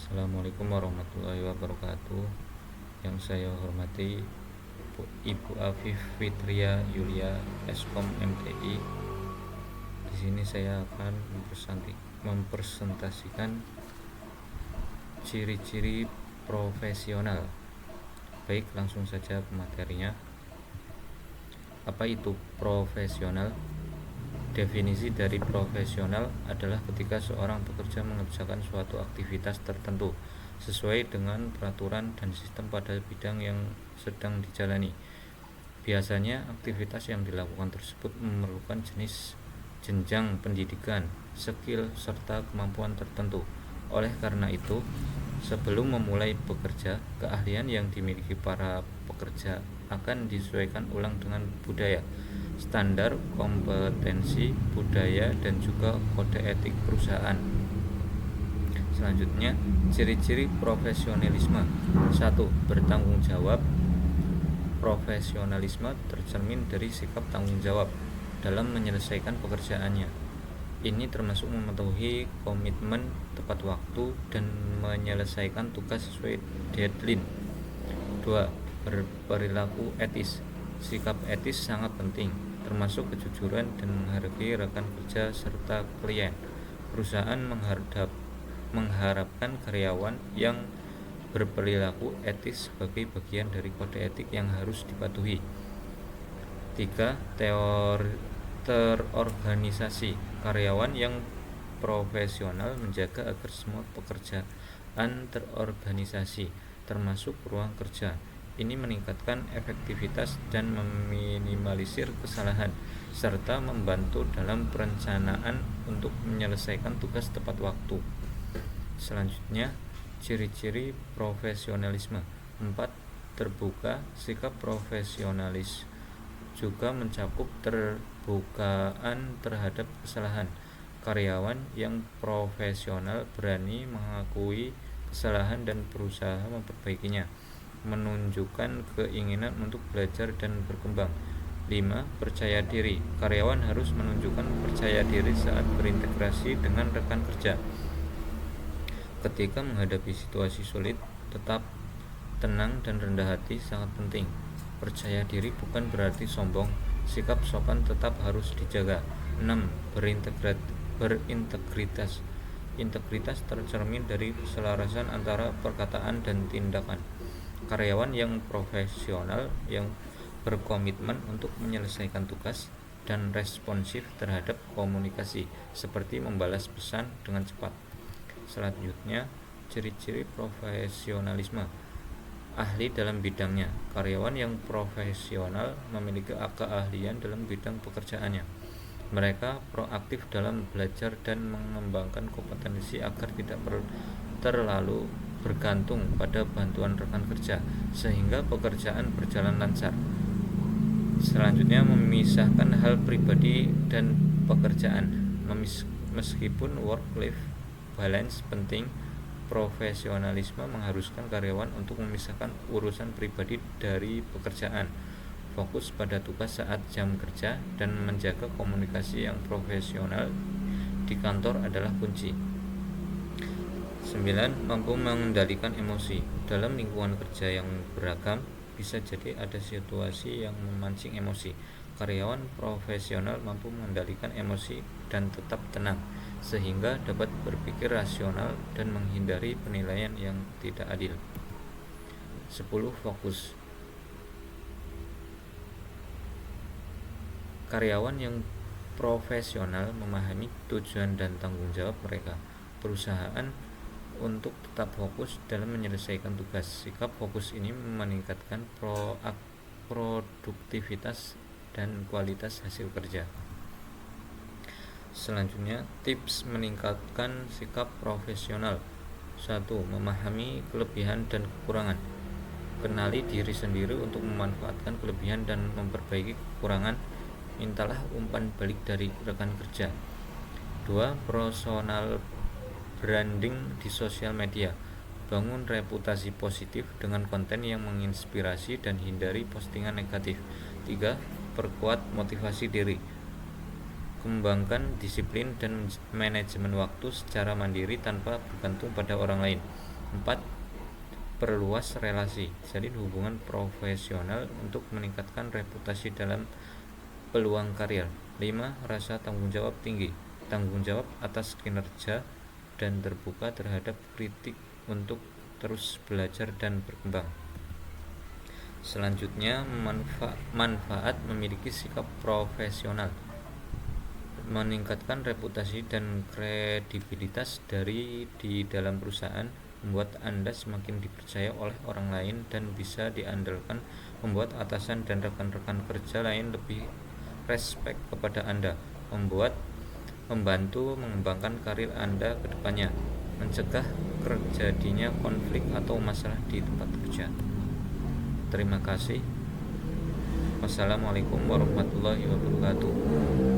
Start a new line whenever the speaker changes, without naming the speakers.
Assalamualaikum warahmatullahi wabarakatuh. Yang saya hormati Ibu Afif Fitria Yulia Eskom MTI. Di sini saya akan mempresentasikan ciri-ciri profesional. Baik, langsung saja ke materinya. Apa itu profesional? Definisi dari profesional adalah ketika seorang pekerja mengerjakan suatu aktivitas tertentu sesuai dengan peraturan dan sistem pada bidang yang sedang dijalani. Biasanya aktivitas yang dilakukan tersebut memerlukan jenis jenjang pendidikan, skill, serta kemampuan tertentu. Oleh karena itu, sebelum memulai bekerja, keahlian yang dimiliki para pekerja akan disesuaikan ulang dengan budaya, standar kompetensi, budaya, dan juga kode etik perusahaan. Selanjutnya, ciri-ciri profesionalisme. 1. Bertanggung jawab. Profesionalisme tercermin dari sikap tanggung jawab dalam menyelesaikan pekerjaannya. Ini termasuk mematuhi komitmen tepat waktu dan menyelesaikan tugas sesuai deadline. 2. Berperilaku etis. Sikap etis sangat penting, termasuk kejujuran dan menghargai rekan kerja serta klien. Perusahaan mengharapkan karyawan yang berperilaku etis sebagai bagian dari kode etik yang harus dipatuhi. 3. Terorganisasi. Karyawan yang profesional menjaga agar semua pekerjaan terorganisasi, termasuk ruang kerja. Ini meningkatkan efektivitas dan meminimalisir kesalahan, serta membantu dalam perencanaan untuk menyelesaikan tugas tepat waktu. Selanjutnya, ciri-ciri profesionalisme. 4. Terbuka. Sikap profesionalis juga mencakup terbukaan terhadap kesalahan. Karyawan yang profesional berani mengakui kesalahan dan berusaha memperbaikinya, menunjukkan keinginan untuk belajar dan berkembang. 5. Percaya diri. Karyawan harus menunjukkan percaya diri saat berintegrasi dengan rekan kerja. Ketika menghadapi situasi sulit, tetap tenang dan rendah hati sangat penting. Percaya diri bukan berarti sombong. Sikap sopan tetap harus dijaga. 6. Berintegritas. Integritas tercermin dari keselarasan antara perkataan dan tindakan. Karyawan yang profesional yang berkomitmen untuk menyelesaikan tugas dan responsif terhadap komunikasi, seperti membalas pesan dengan cepat. Selanjutnya, ciri-ciri profesionalisme. Ahli dalam bidangnya. Karyawan yang profesional memiliki keahlian dalam bidang pekerjaannya. Mereka proaktif dalam belajar dan mengembangkan kompetensi agar tidak terlalu bergantung pada bantuan rekan kerja, sehingga pekerjaan berjalan lancar. Selanjutnya, memisahkan hal pribadi dan pekerjaan. Meskipun work-life balance penting, profesionalisme mengharuskan karyawan untuk memisahkan urusan pribadi dari pekerjaan, fokus pada tugas saat jam kerja, dan menjaga komunikasi yang profesional di kantor adalah kunci. 9. Mampu mengendalikan emosi. Dalam lingkungan kerja yang beragam, bisa jadi ada situasi yang memancing emosi. Karyawan profesional mampu mengendalikan emosi dan tetap tenang, sehingga dapat berpikir rasional dan menghindari penilaian yang tidak adil. 10. Fokus. Karyawan yang profesional memahami tujuan dan tanggung jawab mereka. Perusahaan untuk tetap fokus dalam menyelesaikan tugas. Sikap fokus ini meningkatkan produktivitas dan kualitas hasil kerja. Selanjutnya, tips meningkatkan sikap profesional. 1. Memahami kelebihan dan kekurangan. Kenali diri sendiri untuk memanfaatkan kelebihan dan memperbaiki kekurangan. Mintalah umpan balik dari rekan kerja. 2. Personal branding di sosial media. Bangun reputasi positif dengan konten yang menginspirasi dan hindari postingan negatif. 3. Perkuat motivasi diri. Kembangkan disiplin dan manajemen waktu secara mandiri tanpa bergantung pada orang lain. 4. Perluas relasi, jalin hubungan profesional untuk meningkatkan reputasi dalam peluang karir. 5. Rasa tanggung jawab tinggi, tanggung jawab atas kinerja dan terbuka terhadap kritik untuk terus belajar dan berkembang. Selanjutnya, manfaat memiliki sikap profesional, meningkatkan reputasi dan kredibilitas di dalam perusahaan, membuat Anda semakin dipercaya oleh orang lain dan bisa diandalkan, membuat atasan dan rekan-rekan kerja lain lebih respek kepada Anda, membantu mengembangkan karir Anda ke depannya, mencegah terjadinya konflik atau masalah di tempat kerja. Terima kasih. Wassalamualaikum warahmatullahi wabarakatuh.